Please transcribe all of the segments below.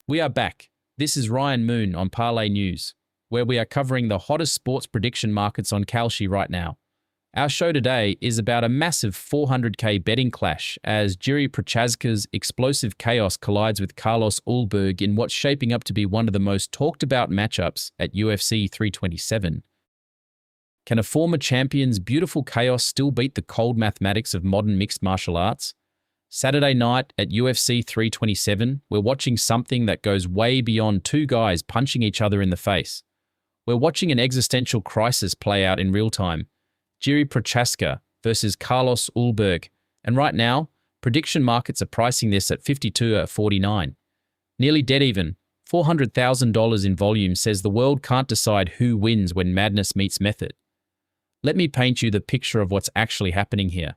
We are back. This is Ryan Moon on Parlay News, where we are covering the hottest sports prediction markets on Kalshi right now. Our show today is about a massive 400k betting clash as Jiri Prochazka's explosive chaos collides with Carlos Ulberg in what's shaping up to be one of the most talked about matchups at UFC 327. Can a former champion's beautiful chaos still beat the cold mathematics of modern mixed martial arts? Saturday night at UFC 327, we're watching something that goes way beyond two guys punching each other in the face. We're watching an existential crisis play out in real time. Jiri Prochazka versus Carlos Ulberg. And right now, prediction markets are pricing this at 52-49. Nearly dead even. $400,000 in volume says the world can't decide who wins when madness meets method. Let me paint you the picture of what's actually happening here.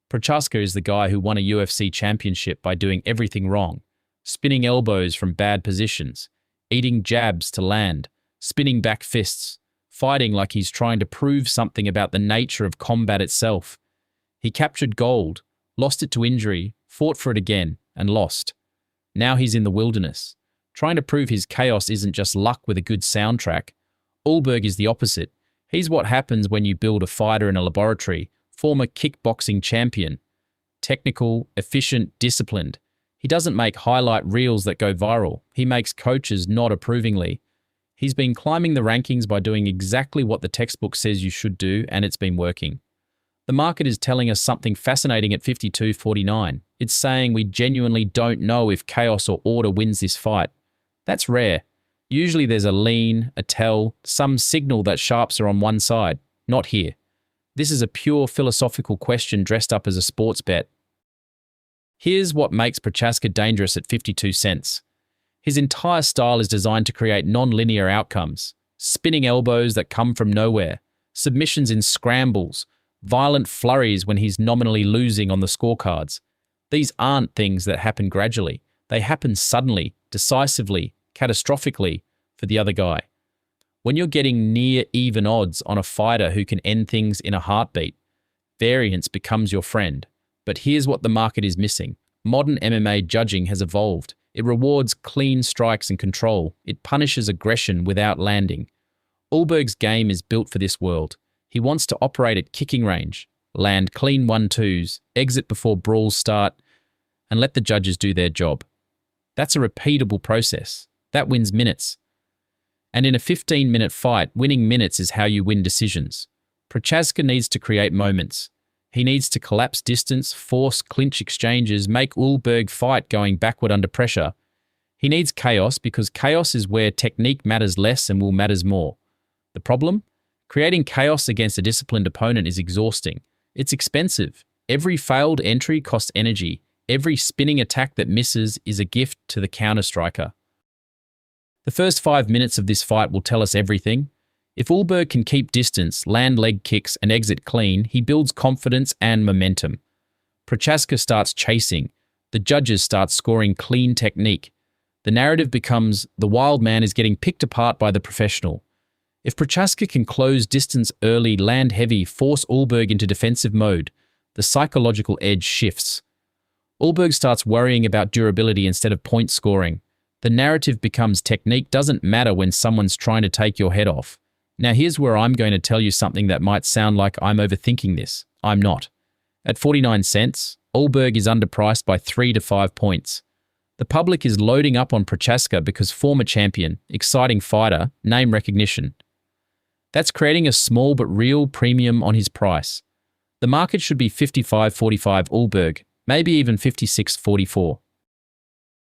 Prochazka is the guy who won a UFC championship by doing everything wrong, spinning elbows from bad positions, eating jabs to land, spinning back fists, fighting like he's trying to prove something about the nature of combat itself. He captured gold, lost it to injury, fought for it again, and lost. Now he's in the wilderness, trying to prove his chaos isn't just luck with a good soundtrack. Ulberg is the opposite. He's what happens when you build a fighter in a laboratory, former kickboxing champion. Technical, efficient, disciplined. He doesn't make highlight reels that go viral. He makes coaches nod approvingly. He's been climbing the rankings by doing exactly what the textbook says you should do, and it's been working. The market is telling us something fascinating at 52-49. It's saying we genuinely don't know if chaos or order wins this fight. That's rare. Usually there's a lean, a tell, some signal that sharps are on one side. Not here. This is a pure philosophical question dressed up as a sports bet. Here's what makes Prochazka dangerous at 52 cents. His entire style is designed to create non-linear outcomes. Spinning elbows that come from nowhere, submissions in scrambles, violent flurries when he's nominally losing on the scorecards. These aren't things that happen gradually. They happen suddenly, decisively, catastrophically for the other guy. When you're getting near even odds on a fighter who can end things in a heartbeat, variance becomes your friend. But here's what the market is missing. Modern MMA judging has evolved. It rewards clean strikes and control. It punishes aggression without landing. Ulberg's game is built for this world. He wants to operate at kicking range, land clean 1-2s, exit before brawls start, and let the judges do their job. That's a repeatable process. That wins minutes. And in a 15-minute fight, winning minutes is how you win decisions. Prochazka needs to create moments. He needs to collapse distance, force clinch exchanges, make Ulberg fight going backward under pressure. He needs chaos because chaos is where technique matters less and will matters more. The problem? Creating chaos against a disciplined opponent is exhausting. It's expensive. Every failed entry costs energy. Every spinning attack that misses is a gift to the counter-striker. The first 5 minutes of this fight will tell us everything. If Ulberg can keep distance, land leg kicks, and exit clean, he builds confidence and momentum. Prochazka starts chasing. The judges start scoring clean technique. The narrative becomes the wild man is getting picked apart by the professional. If Prochazka can close distance early, land heavy, force Ulberg into defensive mode, the psychological edge shifts. Ulberg starts worrying about durability instead of point scoring. The narrative becomes technique doesn't matter when someone's trying to take your head off. Now here's where I'm going to tell you something that might sound like I'm overthinking this. I'm not. At 49 cents, Ulberg is underpriced by 3 to 5 points. The public is loading up on Prochazka because former champion, exciting fighter, name recognition. That's creating a small but real premium on his price. The market should be 55-45 Ulberg, maybe even 56-44.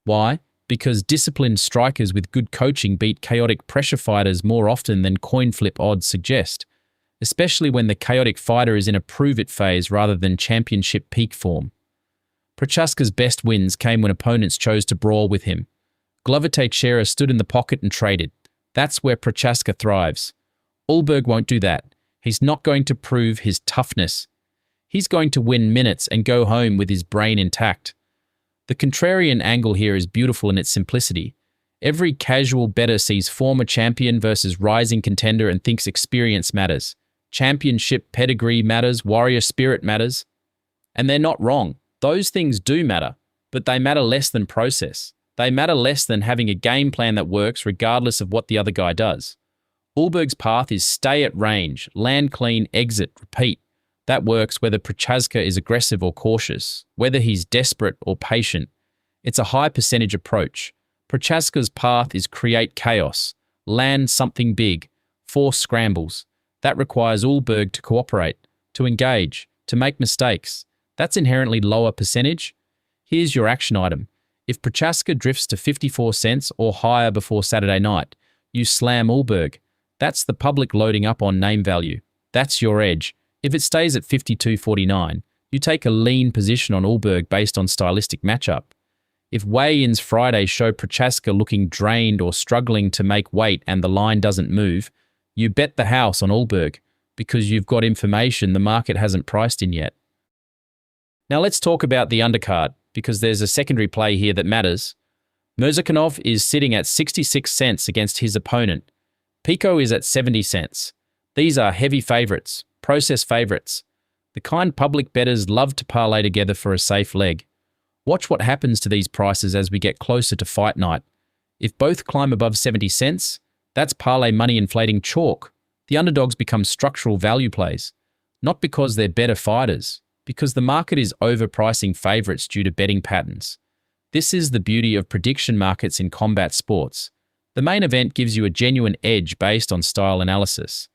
Why? Because disciplined strikers with good coaching beat chaotic pressure fighters more often than coin flip odds suggest, especially when the chaotic fighter is in a prove-it phase rather than championship peak form. Prochazka's best wins came when opponents chose to brawl with him. Glover Teixeira stood in the pocket and traded. That's where Prochazka thrives. Ulberg won't do that. He's not going to prove his toughness. He's going to win minutes and go home with his brain intact. The contrarian angle here is beautiful in its simplicity. Every casual bettor sees former champion versus rising contender and thinks experience matters. Championship pedigree matters, warrior spirit matters. And they're not wrong. Those things do matter, but they matter less than process. They matter less than having a game plan that works regardless of what the other guy does. Ulberg's path is stay at range, land clean, exit, repeat. That works whether Prochazka is aggressive or cautious, whether he's desperate or patient. It's a high percentage approach. Prochazka's path is create chaos, land something big, force scrambles. That requires Ulberg to cooperate, to engage, to make mistakes. That's inherently lower percentage. Here's your action item. If Prochazka drifts to 54 cents or higher before Saturday night, you slam Ulberg. That's the public loading up on name value. That's your edge. If it stays at 52.49, you take a lean position on Ulberg based on stylistic matchup. If weigh-ins Friday show Prochazka looking drained or struggling to make weight and the line doesn't move, you bet the house on Ulberg because you've got information the market hasn't priced in yet. Now let's talk about the undercard because there's a secondary play here that matters. Murzakanov is sitting at 66 cents against his opponent. Pico is at 70 cents. These are heavy favourites, process favourites. The kind public bettors love to parlay together for a safe leg. Watch what happens to these prices as we get closer to fight night. If both climb above 70 cents, that's parlay money inflating chalk. The underdogs become structural value plays, not because they're better fighters, because the market is overpricing favourites due to betting patterns. This is the beauty of prediction markets in combat sports. The main event gives you a genuine edge based on style analysis.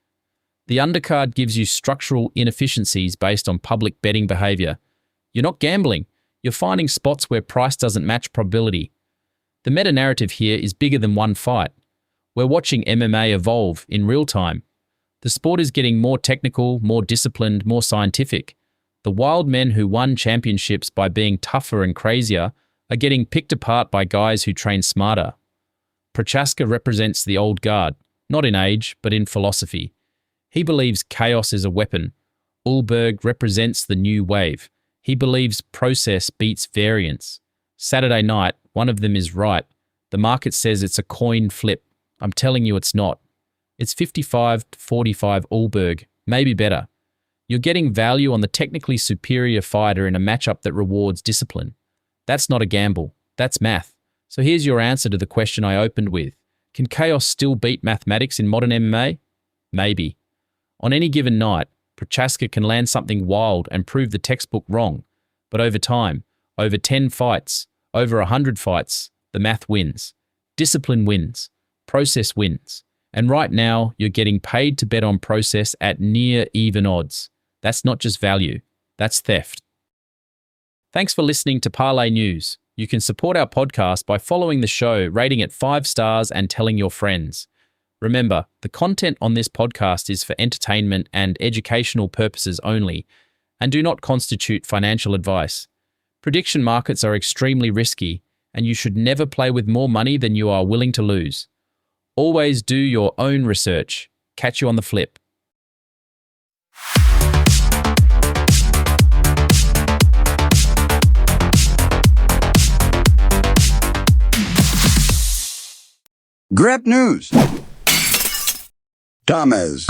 The undercard gives you structural inefficiencies based on public betting behaviour. You're not gambling, you're finding spots where price doesn't match probability. The meta-narrative here is bigger than one fight. We're watching MMA evolve in real time. The sport is getting more technical, more disciplined, more scientific. The wild men who won championships by being tougher and crazier are getting picked apart by guys who train smarter. Prochazka represents the old guard, not in age, but in philosophy. He believes chaos is a weapon. Ulberg represents the new wave. He believes process beats variance. Saturday night, one of them is right. The market says it's a coin flip. I'm telling you it's not. It's 55-45 Ulberg, maybe better. You're getting value on the technically superior fighter in a matchup that rewards discipline. That's not a gamble. That's math. So here's your answer to the question I opened with. Can chaos still beat mathematics in modern MMA? Maybe. On any given night, Prochazka can land something wild and prove the textbook wrong. But over time, over 10 fights, over 100 fights, the math wins. Discipline wins. Process wins. And right now, you're getting paid to bet on process at near even odds. That's not just value. That's theft. Thanks for listening to Parlay News. You can support our podcast by following the show, rating it 5 stars, and telling your friends. Remember, the content on this podcast is for entertainment and educational purposes only, and do not constitute financial advice. Prediction markets are extremely risky, and you should never play with more money than you are willing to lose. Always do your own research. Catch you on the flip. Grep News. Thomas.